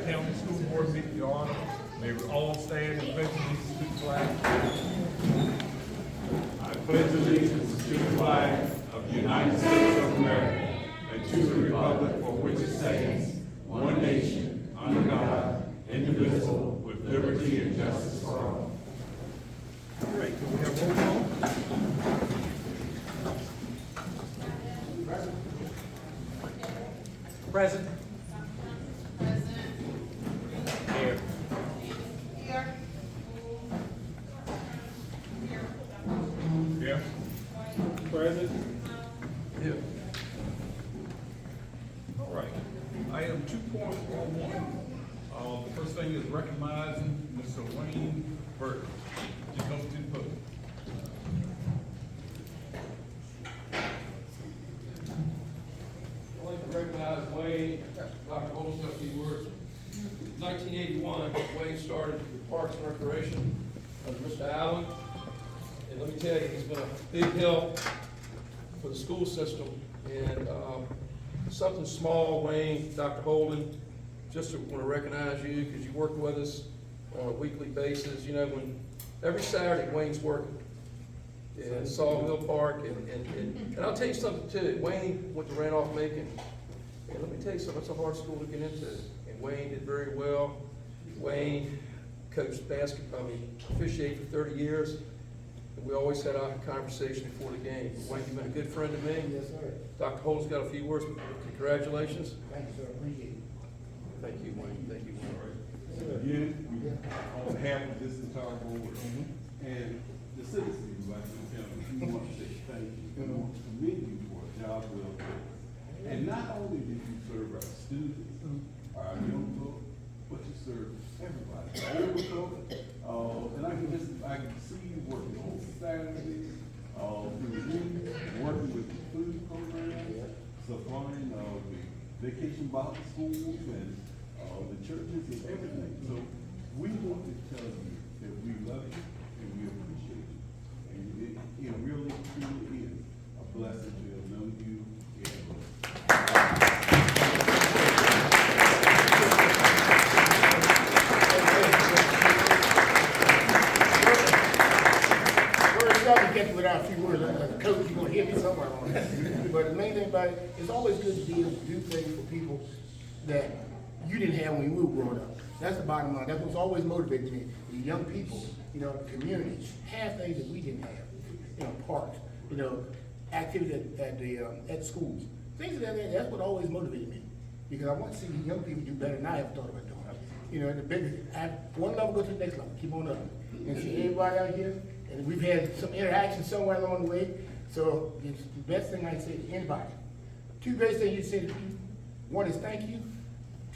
County School Board meeting to order. May we all stand and pledge allegiance to the flag. I pledge allegiance to the flag of the United States of America and to the republic for which it stands, one nation, under God, indivisible, with liberty and justice for all. All right, can we have roll call? Present. Here. Here. Present. Here. All right. Item 2.41. The first thing is recognizing Mr. Wayne Burton. He comes to the podium. I'd like to recognize Wayne, Dr. Holmes, got a few words. 1981, Wayne started with Parks and Recreation under Mr. Allen. And let me tell you, he's been a big help for the school system. And something small, Wayne, Dr. Holden, just to want to recognize you because you work with us on a weekly basis. You know, when every Saturday Wayne's working in Sawmill Park, and I'll tell you something too. Wayne went to Randolph-Macon, and let me tell you something. It's a hard school to get into, and Wayne did very well. Wayne coached basketball, officiated for 30 years, and we always had a conversation before the game. Wayne, you've been a good friend to me. Yes, sir. Dr. Holt's got a few words. Congratulations. Thank you, sir. Appreciate it. Thank you, Wayne. Thank you, Wayne. Again, on behalf of this entire board and the citizens of Blackstone County, we want to say thank you. We want to commend you for a job well done. And not only did you serve our students, our young folk, but you served everybody. And I can see you working on Saturdays, working with the food program, supplying the vacation Bible schools and the churches and everything. So we want to tell you that we love you and we appreciate you. And it really, truly is a blessing to have known you. Without a few words, like a coach, you're gonna hear me somewhere on that. But the main thing about it, it's always good to be able to do things for people that you didn't have when you were growing up. That's the bottom line. That's what's always motivated me. The young people, you know, the communities have things that we didn't have. You know, parks, you know, activities at schools, things of that nature. That's what always motivated me, because I want to see young people do better than I ever thought about doing. You know, the biggest, one level go to the next level, keep on up, and see everybody out here. And we've had some interaction somewhere along the way. So it's the best thing I can say to anybody. Two great things you say to people. One is thank you.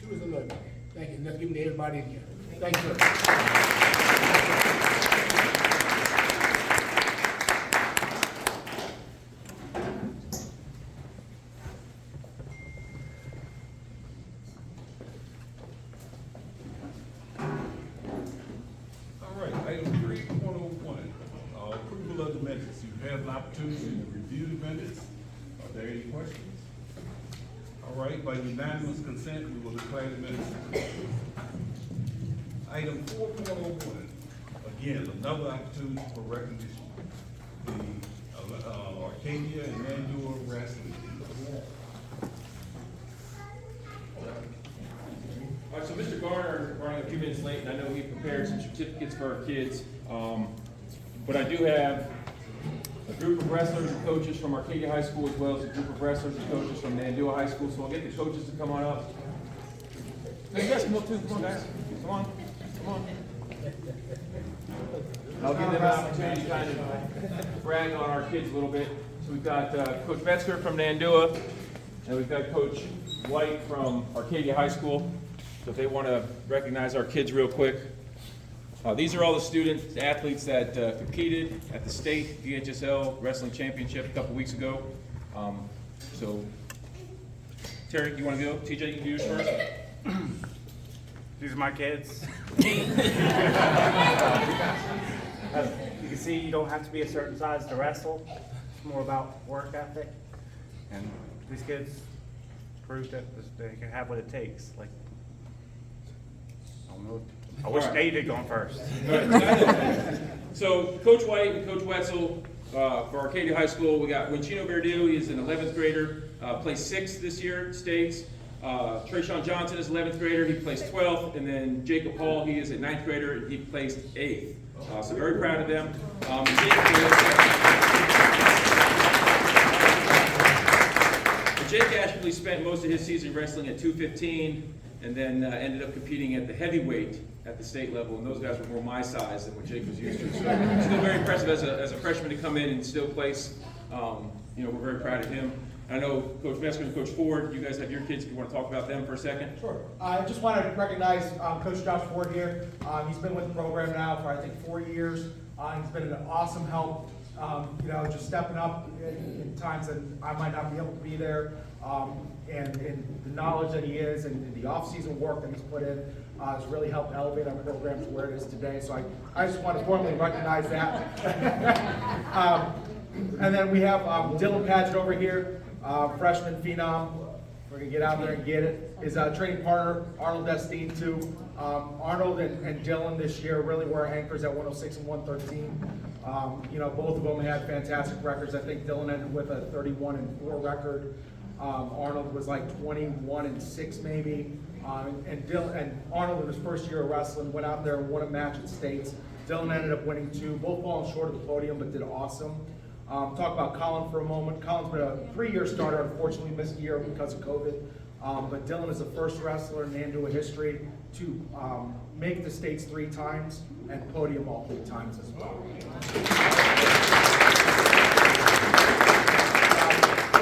Two is I love you. Thank you. And let's give them to everybody in here. Thank you, sir. All right, item 3.01. Approval of the minutes. You have an opportunity to review the minutes. Are there any questions? All right, by unanimous consent, we will declare the minutes approved. Item 4.01. Again, another opportunity for recognition. The Arcadia and Mandua wrestling team. All right, so Mr. Garner running a few minutes late, and I know he prepared some certificates for our kids. But I do have a group of wrestlers and coaches from Arcadia High School, as well as a group of wrestlers and coaches from Nandua High School. So I'll get the coaches to come on up. Hey, you guys come up too. Come on, guys. Come on. Come on. I'll give them an opportunity to kind of brag on our kids a little bit. So we've got Coach Metzger from Nandua, and we've got Coach White from Arcadia High School. So if they want to recognize our kids real quick. These are all the students, athletes that competed at the state DHSL wrestling championship a couple weeks ago. So, Terry, you want to go? TJ, you do yours first. These are my kids. As you can see, you don't have to be a certain size to wrestle. It's more about work ethic. And these kids proved that they can have what it takes. Like I wish Nate had gone first. So Coach White and Coach Wetzel, for Arcadia High School, we got Wincino Verdu, he's an 11th grader, placed 6th this year, states. Trayshawn Johnson is 11th grader, he placed 12th, and then Jacob Hall, he is a 9th grader, and he placed 8th. So very proud of them. Jake actually spent most of his season wrestling at 215, and then ended up competing at the heavyweight at the state level, and those guys were more my size than what Jake was used to. So still very impressive as a freshman to come in and still place. We're very proud of him. I know Coach Metzger and Coach Ford, you guys have your kids, if you want to talk about them for a second. Sure. I just wanted to recognize Coach Josh Ford here. He's been with the program now for, I think, 4 years. He's been an awesome help, just stepping up in times that I might not be able to be there. And the knowledge that he is and the off-season work that he's put in has really helped elevate our program to where it is today. So I just want to formally recognize that. And then we have Dylan Padgett over here, freshman phenom. We're going to get out there and get it. His training partner, Arnold Destine, too. Arnold and Dylan this year really were anchors at 106 and 113. Both of them had fantastic records. I think Dylan ended with a 31-4 record. Arnold was like 21-6 maybe. And Arnold in his first year of wrestling went out there and won a match at States. Dylan ended up winning 2, both falling short of the podium, but did awesome. Talk about Colin for a moment. Colin's been a 3-year starter, unfortunately missed a year because of COVID. But Dylan is the first wrestler in Nandua history to make the States 3 times and podium all 3 times as well.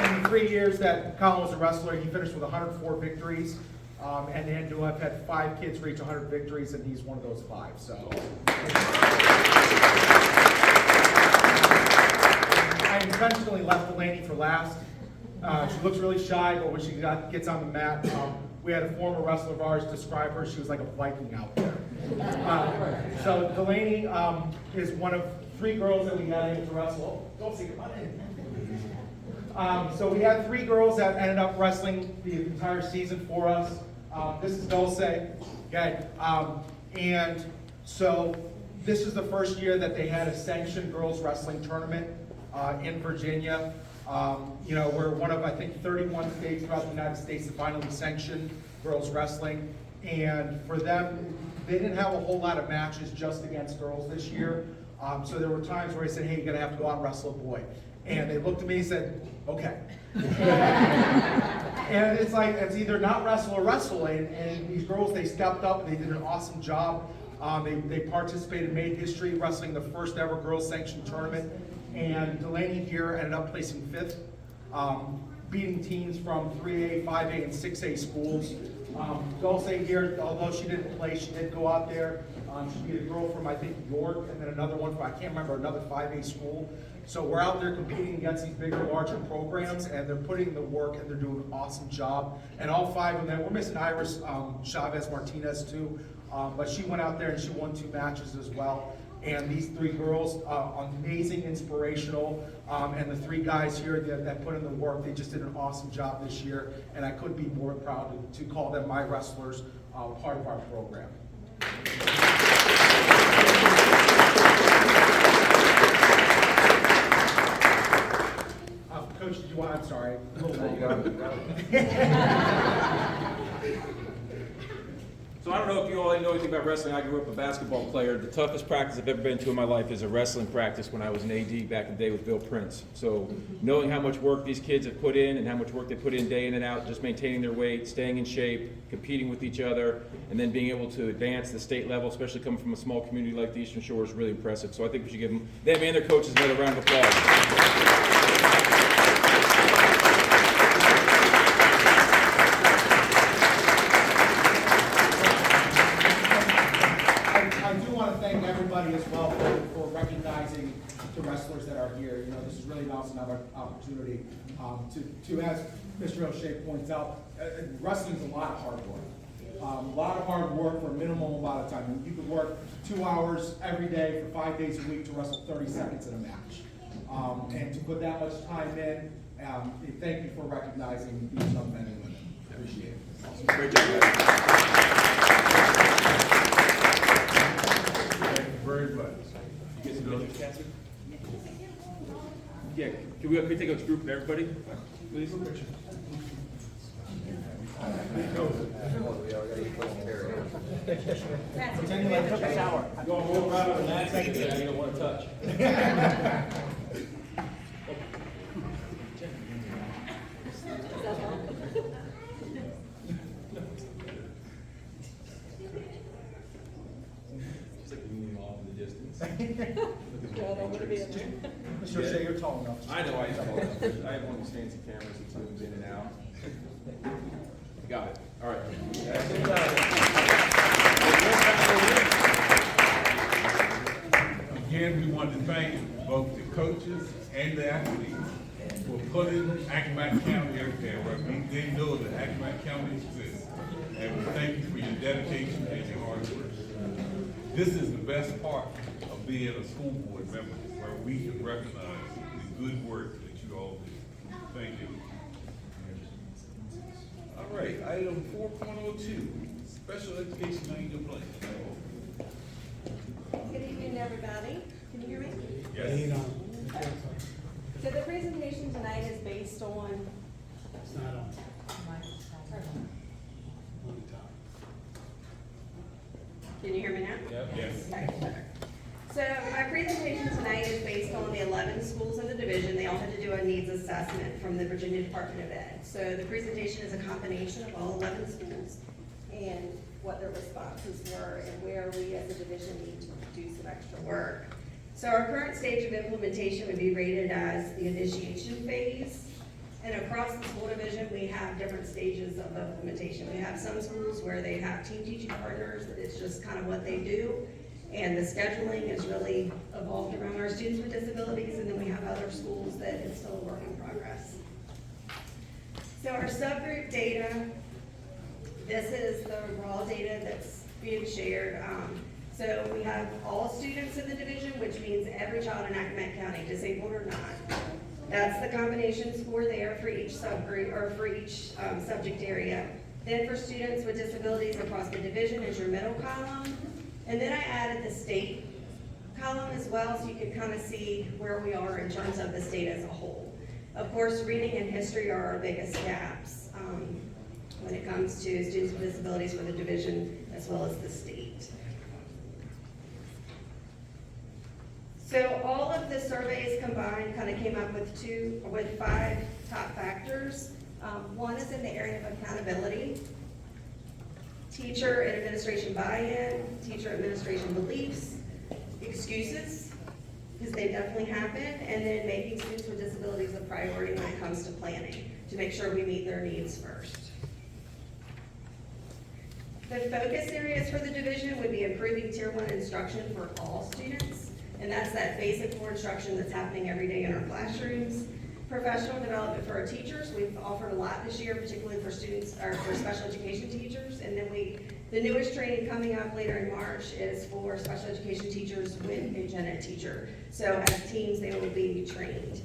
In the 3 years that Colin was a wrestler, he finished with 104 victories. And Nandua have had 5 kids reach 100 victories, and he's one of those 5. So. I intentionally left Delaney for last. She looks really shy, but when she gets on the mat, we had a former wrestler of ours describe her, she was like a Viking out there. So Delaney is one of 3 girls that we had able to wrestle. Don't see, come on in. So we had 3 girls that ended up wrestling the entire season for us. This is Dulce, okay? And so this is the first year that they had a sanctioned girls wrestling tournament in Virginia. We're one of, I think, 31 states throughout the United States that finally sanctioned girls wrestling. And for them, they didn't have a whole lot of matches just against girls this year. So there were times where I said, hey, you're gonna have to go out and wrestle a boy. And they looked at me and said, okay. And it's like, it's either not wrestle or wrestle. And these girls, they stepped up and they did an awesome job. They participated, made history, wrestling the first ever girls sanctioned tournament. And Delaney here ended up placing 5th, beating teams from 3A, 5A, and 6A schools. Dulce here, although she didn't play, she did go out there. She beat a girl from, I think, York, and then another one from, I can't remember, another 5A school. So we're out there competing against these bigger, larger programs, and they're putting in the work, and they're doing an awesome job. And all 5 of them, we're missing Iris Chavez Martinez too, but she went out there and she won 2 matches as well. And these 3 girls, amazing, inspirational, and the 3 guys here that put in the work, they just did an awesome job this year, and I couldn't be more proud to call them my wrestlers, part of our program. Coach, did you want, I'm sorry, a little longer. So I don't know if you all know anything about wrestling. I grew up a basketball player. The toughest practice I've ever been to in my life is a wrestling practice when I was an AD back in the day with Bill Prince. So knowing how much work these kids have put in and how much work they put in day in and out, just maintaining their weight, staying in shape, competing with each other, and then being able to advance the state level, especially coming from a small community like the Eastern Shore, is really impressive. So I think we should give them and their coaches another round of applause. As well for recognizing the wrestlers that are here. This is really an awesome opportunity to, as Mr. O'Shea points out, wrestling is a lot of hard work. A lot of hard work for a minimal amount of time. You could work 2 hours every day for 5 days a week to wrestle 30 seconds in a match. And to put that much time in, thank you for recognizing these young men and women. Appreciate it. Awesome. Great job, guys. Can we take a group of everybody, please? Pretend you like took a shower. You want to walk around with an accent that you don't want to touch. It's like leaning off in the distance. Mr. O'Shea, you're tall enough. I know, I have one of these fancy cameras that zooms in and out. Got it, all right. Again, we want to thank both the coaches and the athletes for putting Accomack County out there, where they know that Accomack County exists. And we thank you for your dedication and your hard work. This is the best part of being a school board member, where we can recognize the good work that you all do. Thank you. All right, item 4.02, special education annual plan. Good evening, everybody. Can you hear me? Yes. So the presentation tonight is based on. It's not on. Can you hear me now? Yes. Okay. So my presentation tonight is based on the 11 schools in the division. They all had to do a needs assessment from the Virginia Department of Ed. So the presentation is a combination of all 11 schools and what their responses were and where we as a division need to do some extra work. So our current stage of implementation would be rated as the initiation phase. And across the school division, we have different stages of implementation. We have some schools where they have team teaching partners, that it's just kind of what they do. And the scheduling is really evolved around our students with disabilities, and then we have other schools that it's still a work in progress. So our subgroup data, this is the raw data that's being shared. So we have all students in the division, which means every child in Accomack County, disabled or not. That's the combination score there for each subgroup, or for each subject area. Then for students with disabilities across the division is your middle column. And then I added the state column as well, so you can kind of see where we are in terms of the state as a whole. Of course, reading and history are our biggest gaps when it comes to students with disabilities for the division as well as the state. So all of the surveys combined kind of came up with 5 top factors. One is in the area of accountability, teacher and administration buy-in, teacher administration beliefs, excuses, because they definitely happen, and then making students with disabilities a priority when it comes to planning, to make sure we meet their needs first. The focus areas for the division would be improving Tier 1 instruction for all students, and that's that basic core instruction that's happening every day in our classrooms. Professional development for our teachers, we've offered a lot this year, particularly for students, or for special education teachers, and then the newest training coming up later in March is for special education teachers with a gen ed teacher. So as teams, they will be trained.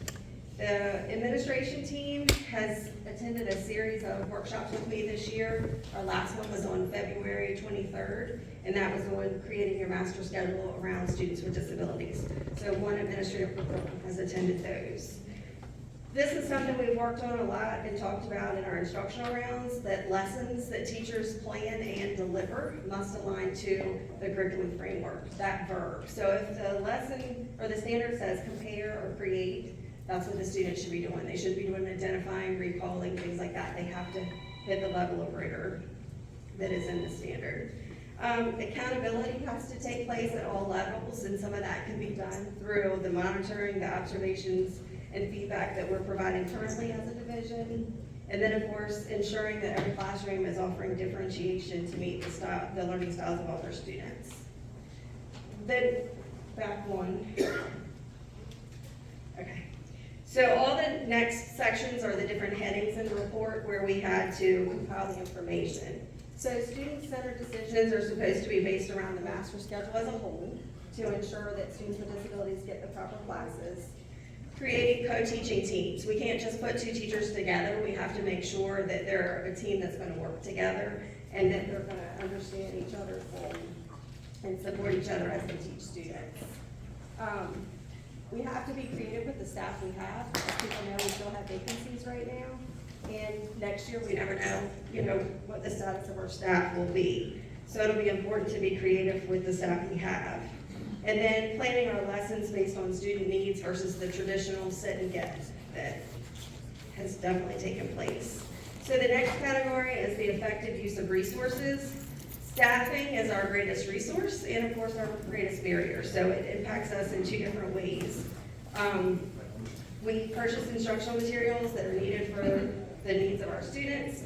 The administration team has attended a series of workshops with me this year. Our last one was on February 23rd, and that was on creating your master schedule around students with disabilities. So one administrative professional has attended those. This is something we've worked on a lot and talked about in our instructional rounds, that lessons that teachers plan and deliver must align to the curriculum framework, that verb. So if the lesson or the standard says compare or create, that's what the students should be doing. They should be doing identifying, recalling, things like that. They have to hit the level of rigor that is in the standard. Accountability has to take place at all levels, and some of that can be done through the monitoring, the observations, and feedback that we're providing currently as a division. And then, of course, ensuring that every classroom is offering differentiation to meet the learning styles of all their students. Then, back one. Okay. So all the next sections are the different headings in the report where we had to compile the information. So student-centered decisions are supposed to be based around the master schedule as a whole to ensure that students with disabilities get the proper classes. Creating co-teaching teams. We can't just put 2 teachers together. We have to make sure that they're a team that's going to work together and that they're going to understand each other's goals and support each other as they teach students. We have to be creative with the staff we have. As people know, we still have vacancies right now. And next year, we never know, what the status of our staff will be. So it'll be important to be creative with the staff we have. And then planning our lessons based on student needs versus the traditional sit and get that has definitely taken place. So the next category is the effective use of resources. Staffing is our greatest resource and of course our greatest barrier, so it impacts us in two different ways. We purchase instructional materials that are needed for the needs of our students,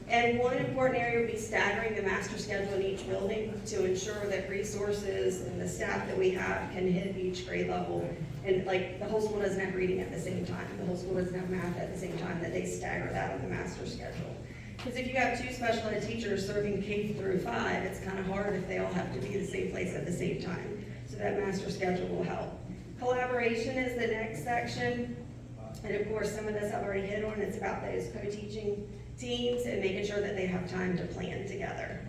and one important area would be staggering the master schedule in each building to ensure that resources and the staff that we have can hit each grade level. And like, the whole school doesn't have reading at the same time, the whole school doesn't have math at the same time, that they stagger that on the master schedule. Because if you have two special ed teachers serving K through 5, it's kind of hard if they all have to be in the same place at the same time. So that master schedule will help. Collaboration is the next section. And of course, some of this I've already hit on. It's about those co-teaching teams and making sure that they have time to plan together.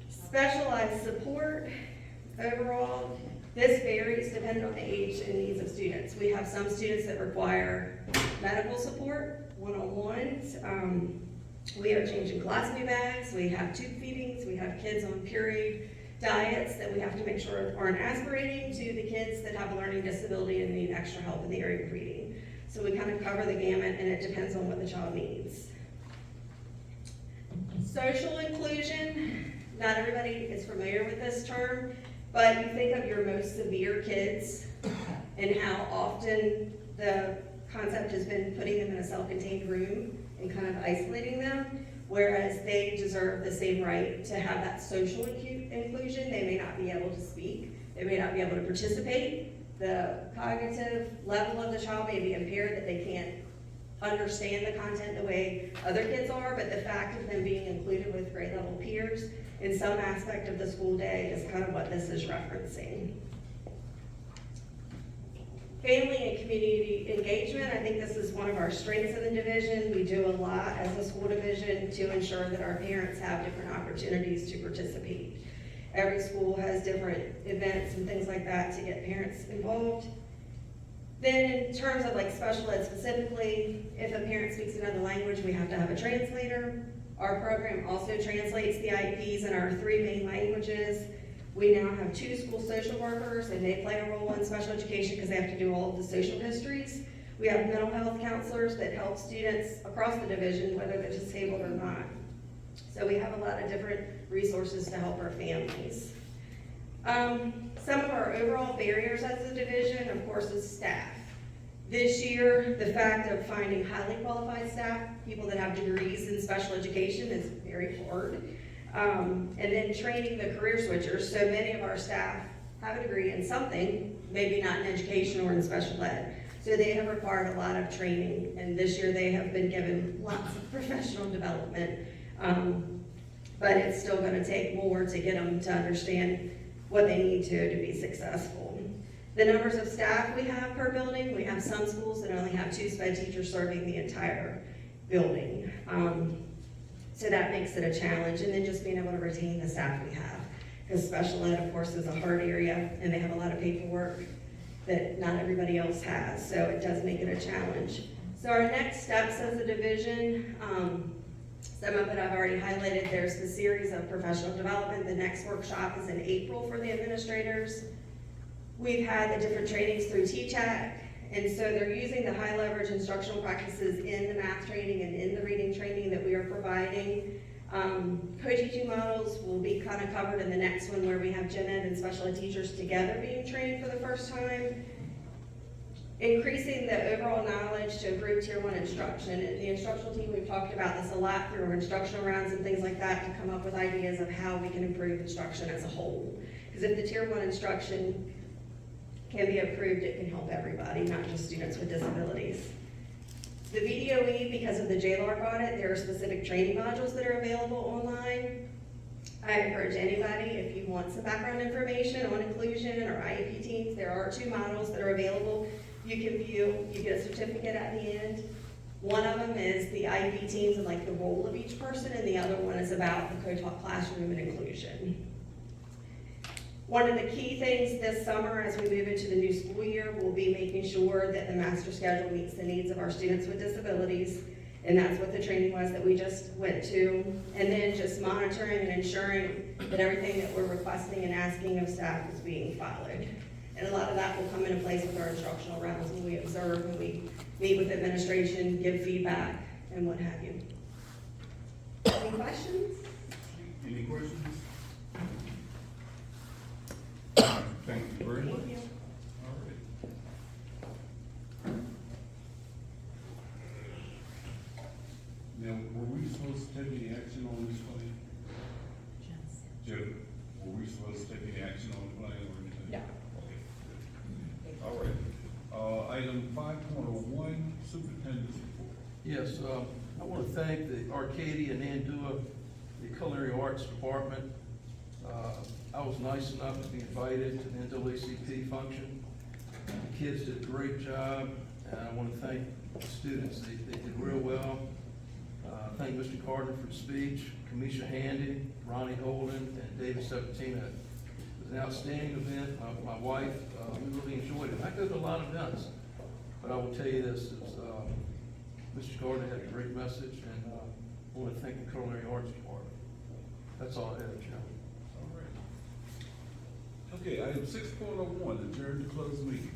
Specialized support, overall, this varies depending on the age and needs of students. We have some students that require medical support, one-on-ones. We are changing colostomy bags, we have tube feedings, we have kids on pureed diets that we have to make sure aren't aspirating, to the kids that have a learning disability and need extra help in the area of reading. So we kind of cover the gamut, and it depends on what the child needs. Social inclusion, not everybody is familiar with this term, but you think of your most severe kids and how often the concept has been putting them in a self-contained room and kind of isolating them, whereas they deserve the same right to have that social inclusion. They may not be able to speak, they may not be able to participate, the cognitive level of the child may be impaired, that they can't understand the content the way other kids are, but the fact of them being included with grade level peers in some aspect of the school day is kind of what this is referencing. Family and community engagement, I think this is one of our strengths in the division. We do a lot as a school division to ensure that our parents have different opportunities to participate. Every school has different events and things like that to get parents involved. Then in terms of like special ed specifically, if a parent speaks another language, we have to have a translator. Our program also translates the IEPs in our 3 main languages. We now have 2 school social workers, and they play a role in special education because they have to do all of the social histories. We have mental health counselors that help students across the division, whether they're disabled or not. So we have a lot of different resources to help our families. Some of our overall barriers as a division, of course, is staff. This year, the fact of finding highly qualified staff, people that have degrees in special education, is very hard. And then training the career switchers. So many of our staff have a degree in something, maybe not in education or in special ed. So they have required a lot of training, and this year they have been given lots of professional development. But it's still going to take more to get them to understand what they need to be successful. The numbers of staff we have per building, we have some schools that only have 2 sped teachers serving the entire building. So that makes it a challenge, and then just being able to retain the staff we have. Because special ed, of course, is a hard area, and they have a lot of paperwork that not everybody else has, so it does make it a challenge. So our next steps as a division, some of it I've already highlighted. There's the series of professional development. The next workshop is in April for the administrators. We've had the different trainings through TCHAT, and so they're using the high leverage instructional practices in the math training and in the reading training that we are providing. Co-teaching models will be kind of covered in the next one, where we have gen ed and special ed teachers together being trained for the first time. Increasing the overall knowledge to improve Tier 1 instruction. And the instructional team, we've talked about this a lot through our instructional rounds and things like that, to come up with ideas of how we can improve instruction as a whole. Because if the Tier 1 instruction can be approved, it can help everybody, not just students with disabilities. The VDOE, because of the JLARC audit, there are specific training modules that are available online. I encourage anybody, if you want some background information on inclusion or IEP teams, there are 2 models that are available. You can view, you get a certificate at the end. One of them is the IEP teams and like the role of each person, and the other one is about the co-taught classroom and inclusion. One of the key things this summer, as we move into the new school year, will be making sure that the master schedule meets the needs of our students with disabilities. And that's what the training was that we just went to. And then just monitoring and ensuring that everything that we're requesting and asking of staff is being followed. And a lot of that will come into place with our instructional rounds when we observe, when we meet with administration, give feedback, and what have you. Any questions? Any questions? Thank you very much. Thank you. All right. Now, were we supposed to take any action on this plan? Jim, were we supposed to take any action on the plan or anything? No. Okay, good. All right. Item 5.01, superintendent's report. Yes, I want to thank the Arcadia and Andua, the Culinary Arts Department. I was nice enough to be invited to the NAACP function. The kids did a great job, and I want to thank the students. They did real well. Thank Mr. Gardner for the speech, Kamisha Handy, Ronnie Holden, and David Septima. It was an outstanding event. My wife, we really enjoyed it. I go to a lot of events, but I will tell you this, Mr. Gardner had a great message, and I want to thank the Culinary Arts Department. That's all I have, Chairman. All right. Okay, item 6.01, adjourn to close meeting.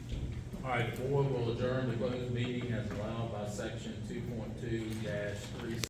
All right, board will adjourn the closed meeting as allowed by section 2.2-3.